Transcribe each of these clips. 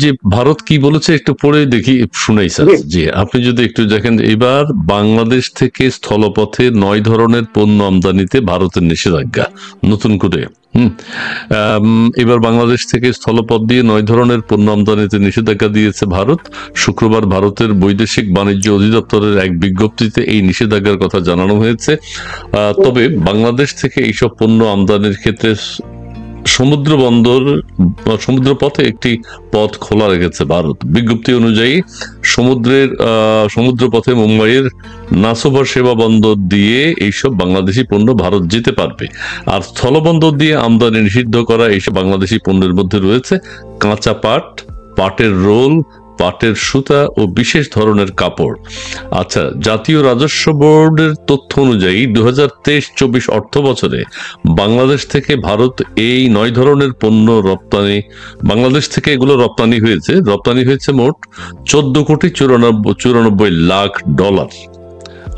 যে ভারত কি বলেছে একটু পড়ে দেখি, শুনাই স্যার। জি, আপনি যদি একটু দেখেন, এবার বাংলাদেশ থেকে স্থলপথে 9 ধরনের পণ্য আমদানিতে ভারতের নিষেধাজ্ঞা নতুন করে। এবার বাংলাদেশ থেকে স্থলপথ দিয়ে 9 ধরনের পণ্য আমদানিতে নিষেধাজ্ঞা দিয়েছে ভারত। শুক্রবার ভারতের বৈদেশিক বাণিজ্য অধিদপ্তরের এক বিজ্ঞপ্তিতে এই নিষেধাজ্ঞার কথা জানানো হয়েছে। তবে বাংলাদেশ থেকে এইসব পণ্য আমদানির ক্ষেত্রে সমুদ্র বন্দর সমুদ্রপথে একটি পথ খোলা রেখেছে ভারত। বিজ্ঞপ্তি অনুযায়ী সমুদ্রপথে মুম্বাইয়ের নাসোভা সেবা বন্দর দিয়ে এইসব বাংলাদেশি পণ্য ভারত যেতে পারবে। আর স্থলবন্দর দিয়ে আমদানি নিষিদ্ধ করা এইসব বাংলাদেশি পণ্যের মধ্যে রয়েছে কাঁচা পাট, পাটের রোল, পাটের সুতা ও বিশেষ ধরনের কাপড়। আচ্ছা, জাতীয় রাজস্ব বোর্ডের তথ্য অনুযায়ী 2023-24 অর্থ বছরে বাংলাদেশ থেকে ভারত এই 9 ধরনের পণ্য বাংলাদেশ থেকে এগুলো রপ্তানি হয়েছে মোট 14,94,94,00,000 $।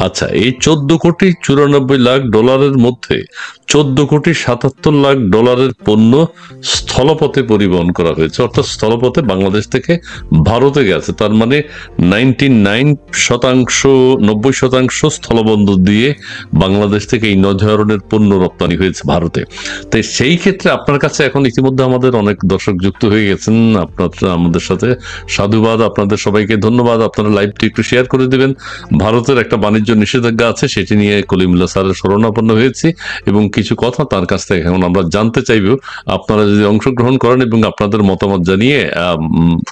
আচ্ছা, এই 14,94,00,000 মধ্যে 14,77,00,000 পণ্য স্থলপথে পরিবহন করা হয়েছে, অর্থাৎ স্থলপথে বাংলাদেশ থেকে ভারতে গেছে। তার মানে 90% স্থলবন্দর দিয়ে বাংলাদেশ থেকে এই 9 ধরনের পণ্য রপ্তানি হয়েছে ভারতে। তাই সেই ক্ষেত্রে আপনার কাছে এখন ইতিমধ্যে আমাদের অনেক দর্শক যুক্ত হয়ে গেছেন আপনারা আমাদের সাথে। সাধুবাদ, আপনাদের সবাইকে ধন্যবাদ। আপনারা লাইভটি একটু শেয়ার করে দিবেন। ভারতের একটা বাণিজ্য নিষেধাজ্ঞা আছে, সেটি নিয়ে কলিমুল্লাহ স্যারের শরণাপন্ন হয়েছি এবং কিছু কথা তার কাছ থেকে এখন আমরা জানতে চাইব। আপনারা যদি অংশগ্রহণ করেন এবং আপনাদের মতামত জানিয়ে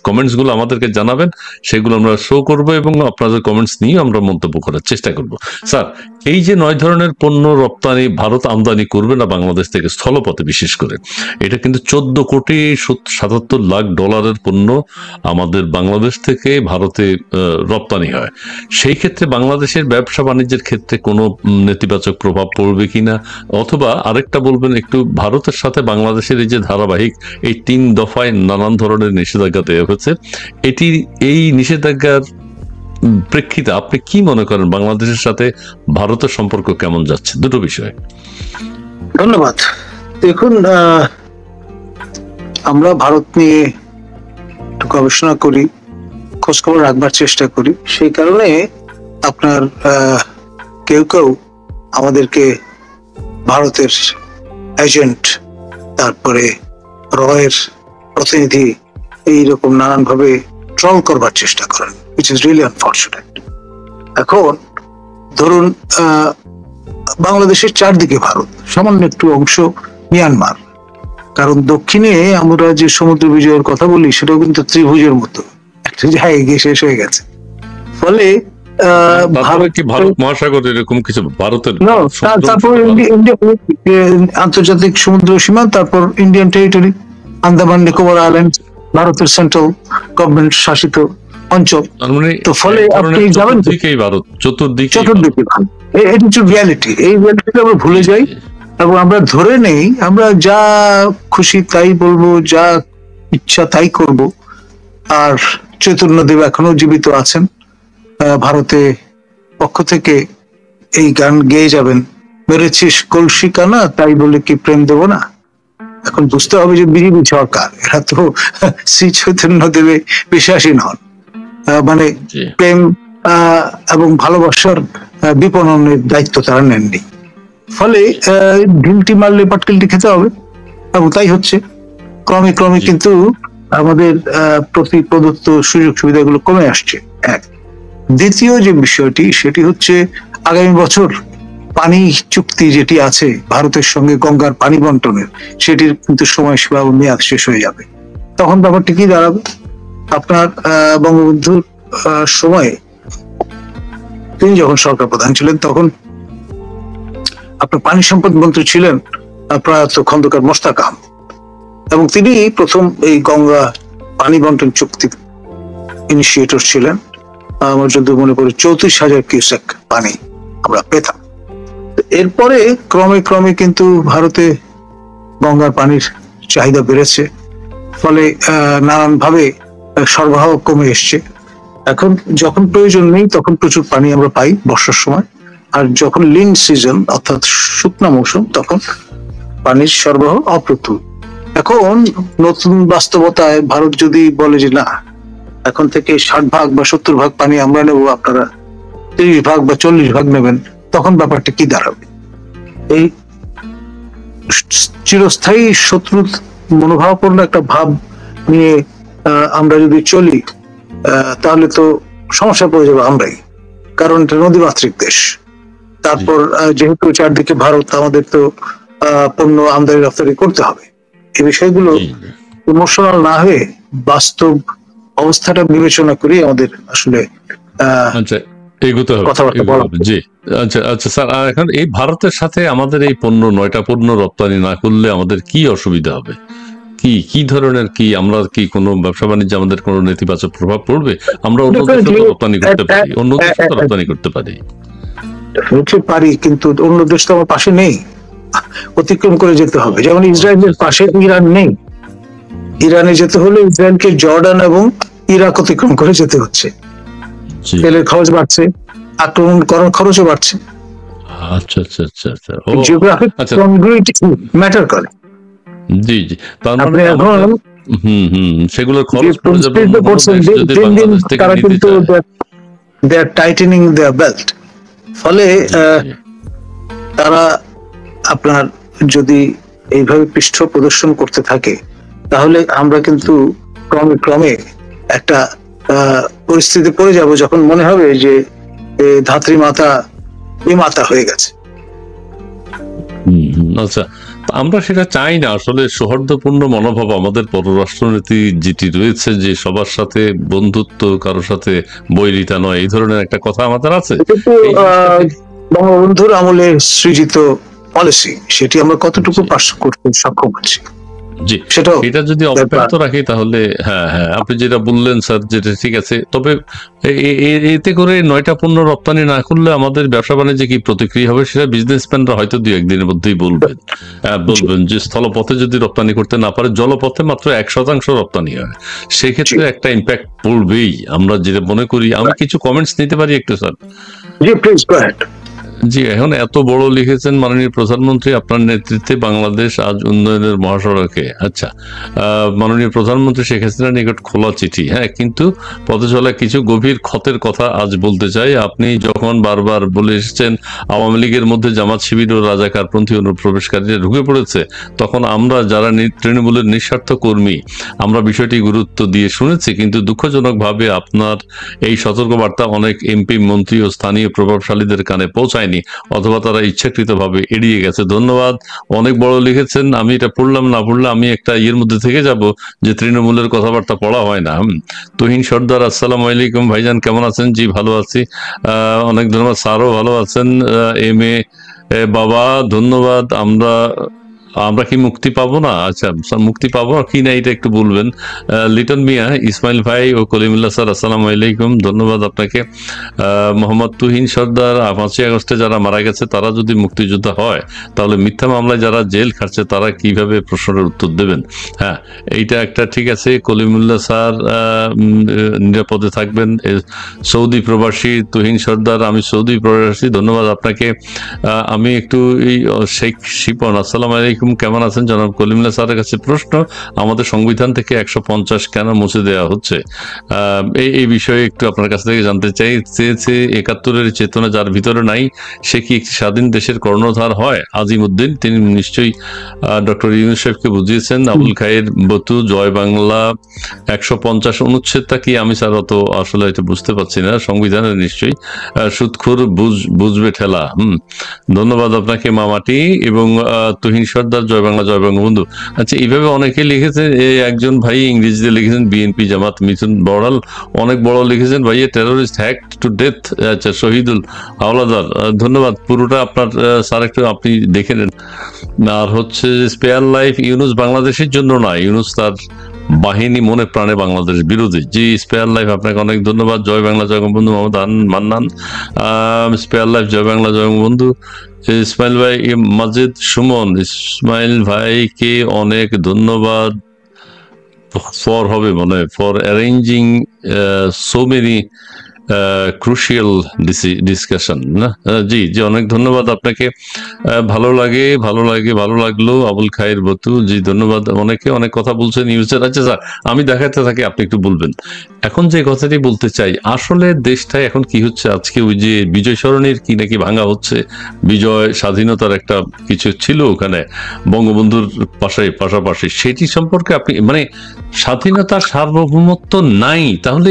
কমেন্টস গুলো আমাদেরকে জানাবেন, সেগুলো আমরা শো করব এবং আপনাদের কমেন্টস নিয়ে আমরা মন্তব্য করার চেষ্টা করব। স্যার, এই যে 9 ধরনের পণ্য রপ্তানি ভারত আমদানি করবে না বাংলাদেশ থেকে স্থলপথে, বিশেষ করে এটা কিন্তু 14,77,00,000 পণ্য আমাদের বাংলাদেশ থেকে ভারতে রপ্তানি হয়। সেই ক্ষেত্রে বাংলাদেশের ব্যবসা বাণিজ্যের ক্ষেত্রে কোনো নেতিবাচক প্রভাব পড়বে কিনা, অথবা আরেকটা বলবেন একটু, ভারতের সাথে বাংলাদেশের এই যে ধারাবাহিক এই 3 দফায় নানান ধরনের নিষেধাজ্ঞা দেওয়া হয়েছে, এই নিষেধাজ্ঞার প্রেক্ষিতে আপনি কি মনে করেন বাংলাদেশের সাথে ভারতের সম্পর্ক কেমন যাচ্ছে? দুটো বিষয়। ধন্যবাদ। দেখুন, আমরা ভারত নিয়ে একটু গবেষণা করি, খোঁজখবর রাখবার চেষ্টা করি। সেই কারণে আপনার কেউ কেউ আমাদেরকে ভারতের এজেন্ট, তারপরে রয়ের প্রতিনিধি, এইরকম নানান ভাবে ট্রল করবার চেষ্টা করেন, which is really unfortunate। এখন ধরুন, বাংলাদেশের চারদিকে ভারত, সামান্য একটু অংশ মিয়ানমার। কারণ দক্ষিণে আমরা যে সমুদ্র বিজয়ের কথা বলি, সেটাও কিন্তু ত্রিভুজের মতো একটা জায়গায় গিয়ে শেষ হয়ে গেছে। ফলে ভারত মহাসাগর এরকম কিছু ভারতের, তারপর আন্তর্জাতিক সমুদ্র সীমা, তারপর Indian territory, Andaman Nicobar island, ভারতের সেন্ট্রাল গভর্নমেন্ট শাসিত অঞ্চল। তো ফলে আপনি যাবেন ভারত চতুর্দিকে, এটা হচ্ছে রিয়ালিটি। এই রিয়ালিটিকে আমরা ভুলে যাই এবং আমরা ধরে নেই আমরা যা খুশি তাই বলবো, যা ইচ্ছা তাই করব। আর চৈতন্যদেব এখনো জীবিত আছেন, ভারতে পক্ষ থেকে এই গান গেয়ে যাবেন, মেরেছিস কলসি কানা তাই বলে কি প্রেম দেব না। এখন বুঝতে হবে যে বিজেপি সরকার, এরা তো শ্রী চৈতন্যদেবে বিশ্বাসী নন, মানে প্রেম এবং ভালোবাসার বিপণনের দায়িত্ব তারা নেননি। ফলে ঢিলটি মারলে পাটকেলটি খেতে হবে, এবং তাই হচ্ছে। ক্রমে ক্রমে কিন্তু আমাদের প্রতি প্রদত্ত সুযোগ সুবিধাগুলো কমে আসছে। এক, দ্বিতীয় যে বিষয়টি, সেটি হচ্ছে আগামী বছর পানি চুক্তি যেটি আছে ভারতের সঙ্গে গঙ্গার পানি বন্টনের, সেটির কিন্তু সময়সীমা মেয়াদ শেষ হয়ে যাবে। তখন ব্যাপারটি কি দাঁড়াবে? আপনার বঙ্গবন্ধুর সময়ে তিনি যখন সরকার প্রধান ছিলেন, তখন আপনার পানি সম্পদ মন্ত্রী ছিলেন প্রয়াত খন্দকার মোশতাক আহমদ, এবং তিনি প্রথম এই গঙ্গা পানি বন্টন চুক্তি ইনিশিয়েটর ছিলেন। আমার যদি মনে পড়ে 34,000 কিউসেক পানি আমরা পেতাম। এরপরে ক্রমে ক্রমে কিন্তু ভারতে গঙ্গার পানির চাহিদা বেড়েছে, ফলে নানান ভাবে সরবরাহ কমে এসছে। এখন যখন প্রয়োজন নেই তখন প্রচুর পানি আমরা পাই বর্ষার সময়, আর যখন লিন সিজন অর্থাৎ শুকনো মৌসুম, তখন পানির সরবরাহ অপ্রতুল। এখন নতুন বাস্তবতায় ভারত যদি বলে যে না, এখন থেকে 60 ভাগ বা 70 ভাগ পানি আমরা নেব, আপনারা 30 ভাগ বা 40 ভাগ নেবেন, তখন ব্যাপারটা কি দাঁড়াবে? এই চিরস্থায়ী শত্রু মনোভাবাপন্ন একটা ভাব নিয়ে আমরা যদি চলি, তাহলে তো সমস্যা পড়ে যাবে আমরাই, কারণ এটা নদীমাতৃক দেশ। তারপর যেহেতু চারদিকে ভারত, আমাদের তো পণ্য আমদানি রপ্তানি করতে হবে। এই বিষয়গুলো ইমোশনাল না হয়ে বাস্তব অবস্থাটা বিবেচনা করে আমাদের আসলে আচ্ছা এগোতে হবে, কথাবার্তা বলা। জি। আচ্ছা আচ্ছা স্যার, এখন এই ভারতের সাথে আমাদের এই পণ্য 9টা পণ্য রপ্তানি না করলে আমাদের কি অসুবিধা হবে? কি কি ধরনের, কি আমরা কি কোনো ব্যবসা বাণিজ্যে আমাদের কোনো নেতিবাচক প্রভাব পড়বে? আমরা অন্য দেশে তো রপ্তানি করতে পারি, অন্য দেশে তো রপ্তানি করতে পারি। ডেফিনেটলি পারি, কিন্তু অন্য দেশ তো আমার পাশে নেই, অতিক্রম করে যেতে হবে। যেমন ইসরায়েলের পাশে ইরান নেই, ইরানে যেতে হলে ইসরায়েলকে জর্ডান এবং ইরাক অতিক্রম করে যেতে হচ্ছে। তেলের খরচ বাড়ছে, আক্রমণ করার খরচও বাড়ছে। আচ্ছা আচ্ছা আচ্ছা আচ্ছা, ও জিওগ্রাফিক কনগ্রুইটি ম্যাটার করে। জি জি, তার মানে এখন সেগুলোর খরচ পড়ে যাবে যদি দিন দিন বাংলাদেশ থেকে তারা নিতে কিন্তু চায়। দে আর টাইটেনিং দেয়ার বেল্ট। ফলে তারা আপনার যদি এইভাবে পৃষ্ঠ প্রদর্শন করতে থাকে, তাহলে আমরা কিন্তু ক্রমে ক্রমে একটা পরিস্থিতি পড়ে যাব, যখন মনে হবে যে ধাত্রী মাতা বিমাতা হয়ে গেছে। আচ্ছা, আমরা সেটা চাই না আসলে। সৌহার্দ্যপূর্ণ মনোভাব আমাদের পররাষ্ট্রনীতি যেটি রয়েছে, যে সবার সাথে বন্ধুত্ব, কারোর সাথে বৈরিতা নয়, এই ধরনের একটা কথা আমাদের আছে। বঙ্গবন্ধুর আমলে সৃজিত পলিসি, সেটি আমরা কতটুকু পাস করতে সক্ষম হচ্ছি? জি, এটা যদি অব্যাহত রাখি তাহলে হ্যাঁ হ্যাঁ, আপনি যেটা বললেন স্যার, যেটা ঠিক আছে। তবে এতে করে 9টা পণ্য রপ্তানি না করলে আমাদের ব্যবসা বাণিজ্যে কি প্রতিক্রিয়া হবে, সেটা বিজনেসম্যানরা হয়তো 2-1 দিনের মধ্যেই বলবেন। বলবেন যে স্থলপথে যদি রপ্তানি করতে না পারে, জলপথে মাত্র 1% রপ্তানি হয়, সেক্ষেত্রে একটা ইম্প্যাক্ট পড়বেই, আমরা যেটা মনে করি। আমি কিছু কমেন্টস নিতে পারি একটু স্যার? জি প্লিজ গো অ্যাহেড। জি, এখন এত বড় লিখেছেন, মাননীয় প্রধানমন্ত্রী আপনার নেতৃত্বে বাংলাদেশ আজ উন্নয়নের মহাসড়কে। আচ্ছা, মাননীয় প্রধানমন্ত্রী শেখ হাসিনার নিকট খোলা চিঠি। হ্যাঁ, কিন্তু পথে চলা কিছু গভীর ক্ষতের কথা আজ বলতে চাই। আপনি যখন বারবার বলে এসেছেন আওয়ামী লীগের মধ্যে জামাত শিবির ও রাজাকারপন্থী অনুপ্রবেশকারীরা ঢুকে পড়েছে, তখন আমরা যারা তৃণমূলের নিঃস্বার্থ কর্মী, আমরা বিষয়টি গুরুত্ব দিয়ে শুনেছি, কিন্তু দুঃখজনকভাবে আপনার এই সতর্কবার্তা অনেক এমপি, মন্ত্রী ও স্থানীয় প্রভাবশালীদের কানে পৌঁছায়নি, অথবা তারা ইচ্ছাকৃতভাবে এড়িয়ে গেছে। ধন্যবাদ, অনেক বড় লিখেছেন। আমি এটা পড়লাম না পড়লে আমি একটা ইয়ের মধ্যে থেকে যাব যে তৃণমূলের কথাবার্তা পড়া হয় না। তুহিন সর্দার, আসসালামু আলাইকুম ভাইজান, কেমন আছেন? জি ভালো আছি, অনেক ধন্যবাদ। স্যারও ভালো আছেন। এম এ বাবা, ধন্যবাদ। আমরা কি মুক্তি পাবো না? আচ্ছা, মুক্তি পাবো কি না এটা একটু বলবেন। লিটন মিয়া, ইসমাইল ভাই ও কলিমুল্লাহ স্যার, আসসালামু আলাইকুম, ধন্যবাদ আপনাকে। মোহাম্মদ তুহিন সর্দার, 5ই আগস্টে যারা মারা গেছে তারা যদি মুক্তিযোদ্ধা হয়, তাহলে মিথ্যা মামলায় যারা জেল খাটছে তারা কিভাবে প্রশ্নের উত্তর দেবেন? হ্যাঁ, এইটা একটা ঠিক আছে। কলিমুল্লাহ স্যার নিরাপদে থাকবেন। সৌদি প্রবাসী তুহিন সর্দার, আমি সৌদি প্রবাসী, ধন্যবাদ আপনাকে। আমি একটু এই শেখ শিপন, আসসালামু আলাইকুম, কেমন আছেন জনাব? কলিমুল্লাহ স্যারের কাছে প্রশ্ন, আমাদের সংবিধান থেকে 150 কেন মুছে দেওয়া হচ্ছে? এই বিষয়ে একটু আপনার কাছ থেকে জানতে চাই। চেয়েছে 71-এর চেতনা যার ভিতরে নাই, সে কি একটি স্বাধীন দেশের কর্ণধার হয়? আজিমউদ্দিন, তিনি নিশ্চয়ই ডক্টর ইউনূস সাহেবকে বুঝিয়েছেন। আবুল খায়ের বতু, জয় বাংলা 150 অনুচ্ছেদটা কি? আমি স্যার অত আসলে এটা বুঝতে পারছি না, সংবিধানের নিশ্চয়ই। সুদখোর বুঝবে ঠেলা। ধন্যবাদ আপনাকে মামাটি। এবং তুহিন সর্দার, জয় বাংলা, জয় বঙ্গবন্ধু। আচ্ছা, এইভাবে অনেকে লিখেছেন। একজন ভাই ইংরেজিতে লিখেছেন বিএনপি জামাত, মিথুন বড়াল অনেক বড় লিখেছেন, ভাই টেরোরিস্ট হ্যাক টু ডেথ। আচ্ছা, শহীদুল হাওলাদার, ধন্যবাদ। পুরোটা আপনার স্যার একটু আপনি দেখে নেন। আর হচ্ছে স্পেয়ার লাইফ, ইউনূস বাংলাদেশের জন্য না, ইউনূস তার বাহিনী মনে প্রাণে বাংলাদেশ বিরোধী। জি স্পেয়ার লাইফ, আপনাকে অনেক ধন্যবাদ। জয় বাংলা, জয় বঙ্গবন্ধু। মোহাম্মদ মান্নান, স্পেয়ার লাইফ, জয় বাংলা, জয় বঙ্গবন্ধু। ইসমাইল ভাই, মাজিদ সুমন, ইসমাইল ভাইকে অনেক ধন্যবাদ for arranging so many crucial discussion না। জি জি, অনেক ধন্যবাদ আপনাকে। ভালো লাগলো আবুল খায়ের বতু জি, ধন্যবাদ। অনেকে অনেক কথা বলছেন নিউজের। আচ্ছা স্যার, আমি দেখাতে থাকি, আপনি একটু বলবেন। এখন যে কথাটি বলতে চাই, আসলে দেশটায় এখন কি হচ্ছে, আজকে ওই যে বিজয় সরণির কি নাকি ভাঙা হচ্ছে, বিজয় স্বাধীনতার একটা কিছু ছিল ওখানে বঙ্গবন্ধুর পাশাপাশি, সেটি সম্পর্কে আপনি মানে স্বাধীনতার সার্বভৌমত্ব নাই, তাহলে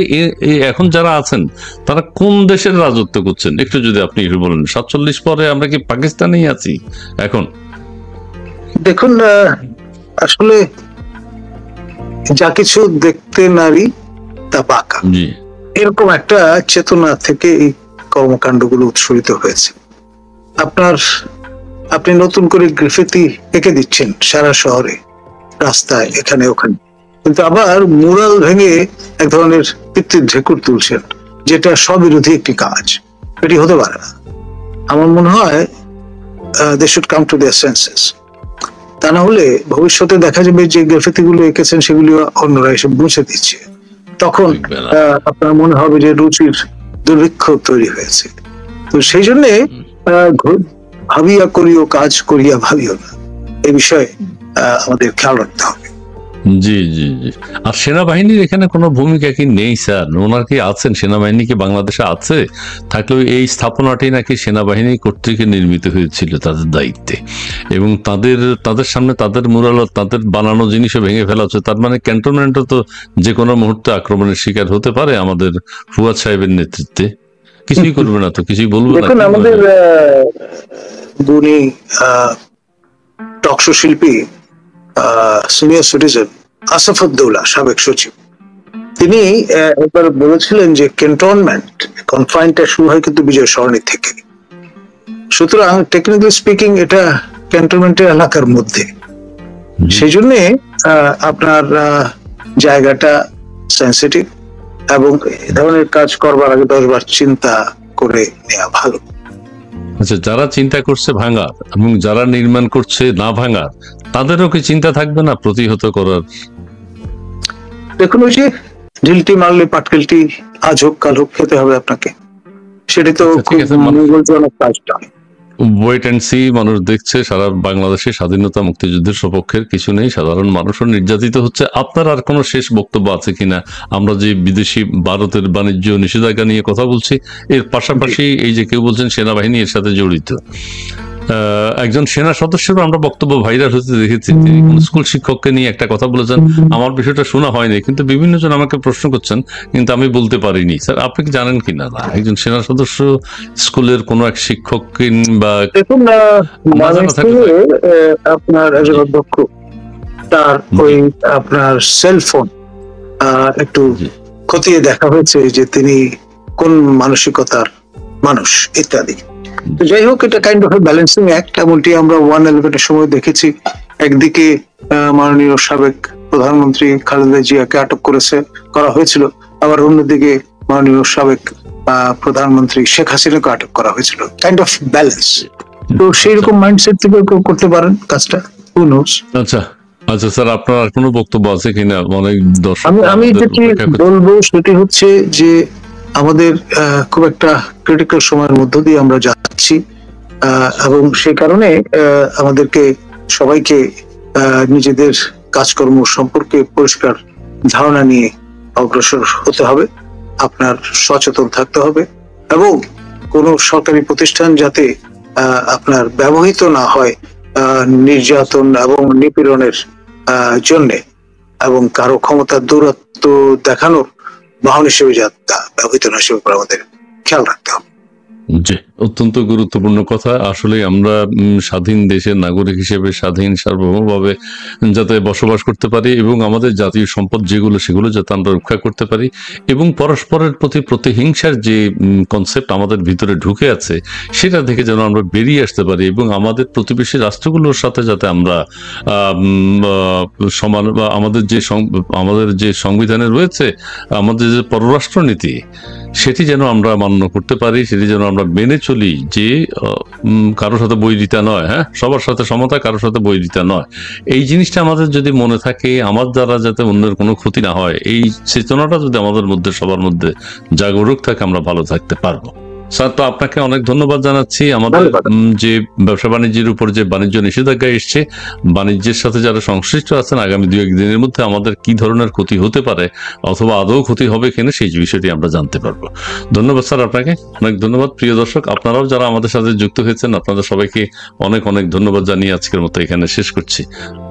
এখন যারা আছেন তারা কোন দেশের রাজত্ব করছেন, একটু যদি আপনি একটু বলেন। 47 পরে আমরা কি পাকিস্তানেই আছি এখন? দেখুন, আসলে যা কিছু দেখতে নারী তা বাঁকা, জি এরকম একটা চেতনা থেকে এই কর্মকাণ্ডগুলো উৎসরিত হয়েছে। আপনি নতুন করে গ্রাফিতি এঁকে দিচ্ছেন সারা শহরে, রাস্তায়, এখানে ওখানে, কিন্তু আবার মুরাল ভেঙে এক ধরনের পিতৃ ঢেকুর তুলছেন, যেটা স্ববিরোধী একটি কাজ। এটি হতে পারে না। আমার মনে হয় they should come to their senses. তা না হলে ভবিষ্যতে দেখা যাবে যে গ্রাফিতি গুলো এঁকেছেন সেগুলি অন্যরা এসে মুছে দিচ্ছে, তখন আপনার মনে হবে যে রুচির দুর্ভিক্ষ তৈরি হয়েছে। তো সেই জন্য ভাবিয়া করিও কাজ করিয়া ভাবিও না, এই বিষয়ে আমাদের খেয়াল রাখতে হবে। জি জি জি। আর সেনাবাহিনীর এখানে কোনো ভূমিকা কি নেই স্যার? ওনার কি আছেন? সেনাবাহিনী কি বাংলাদেশে আছে? থাকলেও এই স্থাপনাটি নাকি সেনাবাহিনী কর্তৃক নির্মিত হয়েছিল তাদের দায়িত্বে, এবং তাদের সামনে তাদের মুরাল, তাদের বানানো জিনিসও ভেঙে ফেলা হচ্ছে। তার মানে ক্যান্টনমেন্টও তো যে কোনো মুহূর্তে আক্রমণের শিকার হতে পারে আমাদের ফুয়াদ সাহেবের নেতৃত্বে। কিছুই করবে না তো, কিছুই বলবে না। দেখুন, আমাদের গুণী টকশো শিল্পী, সিনিয়র সিটিজেন আসাফুদ্দৌলা, সাবেক সচিব, তিনি একবার বলেছিলেন যে ক্যান্টনমেন্ট, কনফাইনটা শুরু হয় কিন্তু বিজয় সরণি থেকে। সুতরাং টেকনিক্যালি স্পিকিং এটা ক্যান্টনমেন্টের এলাকার মধ্যে, সেই জন্য আপনার জায়গাটা সেন্সিটিভ, এবং এ ধরনের কাজ করবার আগে 10 বার চিন্তা করে নেওয়া ভালো। আচ্ছা, যারা চিন্তা করছে ভাঙার এবং যারা নির্মাণ করছে না ভাঙার, তাদেরও কি চিন্তা থাকবে না প্রতিহত করার? দেখুন, ওই যে ঢিলটি মারলে পাটকেলটি আজ হোক কাল হোক খেতে হবে আপনাকে, সেটি তো খুব মঙ্গলজনক কাজ নয়। Wait and see. মানুষ দেখছে সারা বাংলাদেশে স্বাধীনতা মুক্তিযুদ্ধের সপক্ষের কিছু নেই, সাধারণ মানুষও নির্যাতিত হচ্ছে। আপনার আর কোনো শেষ বক্তব্য আছে কিনা? আমরা যে বিদেশি ভারতের বাণিজ্য নিষেধাজ্ঞা নিয়ে কথা বলছি, এর পাশাপাশি এই যে কেউ বলছেন সেনাবাহিনী এর সাথে জড়িত, একজন সেনা সদস্যেরও আমরা বক্তব্য ভাইরাল হতে দেখেছি। তিনি কোন স্কুল শিক্ষককে নিয়ে একটা কথা বলেছেন, আমার বিষয়টা শোনা হয়নি, কিন্তু বিভিন্ন জন আমাকে প্রশ্ন করছেন, কিন্তু আমি বলতে পারিনি। স্যার, আপনি কি জানেন কিনা একজন সেনা সদস্য স্কুলের কোন এক শিক্ষক কিংবা দেখুন, আপনার একজন অধ্যক্ষ, তার ওই আপনার সেলফোন একটু খতিয়ে দেখা হয়েছে যে তিনি কোন মানসিকতার মানুষ ইত্যাদি। তো যাই হোক, এটা কাইন্ড অফ ব্যালেন্সিং অ্যাক্ট, এমনটি আমরা 111-এর সময় দেখেছি। একদিকে মাননীয় সাবেক প্রধানমন্ত্রী খালেদা জিয়াকে আটক করা হয়েছিল, আবার অন্যদিকে মাননীয় সাবেক প্রধানমন্ত্রী শেখ হাসিনাকে আটক করা হয়েছিল। Kind of balance. তো সেই রকম মাইন্ডসেট থেকে করতে পারেন কাজটা, হু নোস। আচ্ছা আচ্ছা স্যার, আপনার আর কোনো বক্তব্য আছে কিনা? অনেক দর্শক আমি যেটি বলবো সেটি হচ্ছে যে আমাদের খুব একটা ক্রিটিক্যাল সময়ের মধ্য দিয়ে আমরা যাচ্ছি, এবং সেই কারণে আমাদেরকে সবাইকে নিজেদের কাজকর্ম সম্পর্কে পরিষ্কার ধারণা নিয়ে অগ্রসর হতে হবে। আপনার সচেতন থাকতে হবে, এবং কোন সরকারি প্রতিষ্ঠান যাতে আপনার ব্যবহৃত না হয় নির্যাতন এবং নিপীড়নের জন্যে, এবং কারো ক্ষমতার দৌরাত্ম্য দেখানোর বাহন হিসেবে যাতে ব্যবহৃত না, সেটা আমাদের খেয়াল রাখতে হবে। জি, অত্যন্ত গুরুত্বপূর্ণ কথা। আসলে আমরা স্বাধীন দেশের নাগরিক হিসেবে স্বাধীন সার্বভৌমভাবে যাতে বসবাস করতে পারি, এবং আমাদের জাতীয় সম্পদ যেগুলো সেগুলো যাতে আমরা রক্ষা করতে পারি, এবং পরস্পরের প্রতি প্রতিহিংসার যে কনসেপ্ট আমাদের ভিতরে ঢুকে আছে সেটা থেকে যেন আমরা বেরিয়ে আসতে পারি, এবং আমাদের প্রতিবেশী রাষ্ট্রগুলোর সাথে যাতে আমরা সমান, আমাদের যে সংবিধানে রয়েছে, আমাদের যে পররাষ্ট্রনীতি, সেটি যেন আমরা মান্য করতে পারি, সেটি যেন আমরা মেনে চলতে চলি যে কারোর সাথে বৈরিতা নয়, হ্যাঁ, সবার সাথে সমতা, কারোর সাথে বৈরিতা নয়, এই জিনিসটা আমাদের যদি মনে থাকে, আমার দ্বারা যাতে অন্যের কোনো ক্ষতি না হয়, এই চেতনাটা যদি আমাদের মধ্যে সবার মধ্যে জাগরুক থাকে, আমরা ভালো থাকতে পারবো। স্যার, তো আপনাকে অনেক ধন্যবাদ জানাচ্ছি। আমাদের যে ব্যবসা বাণিজ্যের উপর যে বাণিজ্য নিষেধাজ্ঞা এসছে, বাণিজ্যের সাথে যারা সংশ্লিষ্ট আছেন, আগামী 2-1 দিনের মধ্যে আমাদের কি ধরনের ক্ষতি হতে পারে অথবা আদৌ ক্ষতি হবে কিনা সেই বিষয়টি আমরা জানতে পারবো। ধন্যবাদ স্যার, আপনাকে অনেক ধন্যবাদ। প্রিয় দর্শক, আপনারাও যারা আমাদের সাথে যুক্ত হয়েছেন, আপনাদের সবাইকে অনেক অনেক ধন্যবাদ জানিয়ে আজকের মতো এখানে শেষ করছি।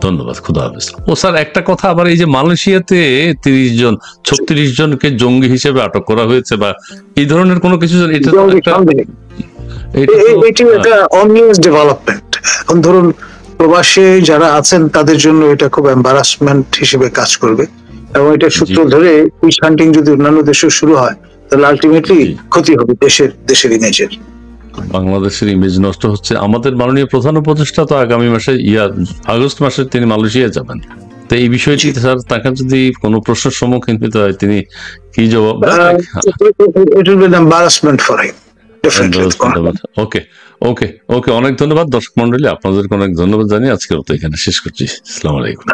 ধন্যবাদ, খুদা হাফেজ। ও স্যার, একটা কথা, আবার এই যে মালয়েশিয়াতে 36 জনকে জঙ্গি হিসেবে আটক করা হয়েছে বা এই ধরনের কোনো কিছু, এটা এটি একটা অনিউজ ডেভেলপমেন্ট। এখন ধরুন প্রবাসী যারা আছেন তাদের জন্য এটা খুব এম্বারাসমেন্ট হিসেবে কাজ করবে, এবং এটা সূত্র ধরে উইচ হান্টিং যদি অন্যান্য দেশে শুরু হয় তাহলে আলটিমেটলি ক্ষতি হবে দেশের ইমেজের। বাংলাদেশের ইমেজ নষ্ট হচ্ছে। আমাদের মাননীয় প্রধান উপদেষ্টা তো আগামী মাসে আগস্ট মাসে তিনি মালয়েশিয়া যাবেন। তো এই বিষয়টি স্যার, তাকে যদি কোনো প্রশ্নের সম্মুখীন হতে হয়, তিনি কি জবাব? It will be an embarrassment for him. Okay okay okay, অনেক ধন্যবাদ দর্শক মন্ডলী, আপনাদেরকে অনেক ধন্যবাদ জানিয়ে আজকের মতো এখানে শেষ করছি। আসসালামু আলাইকুম।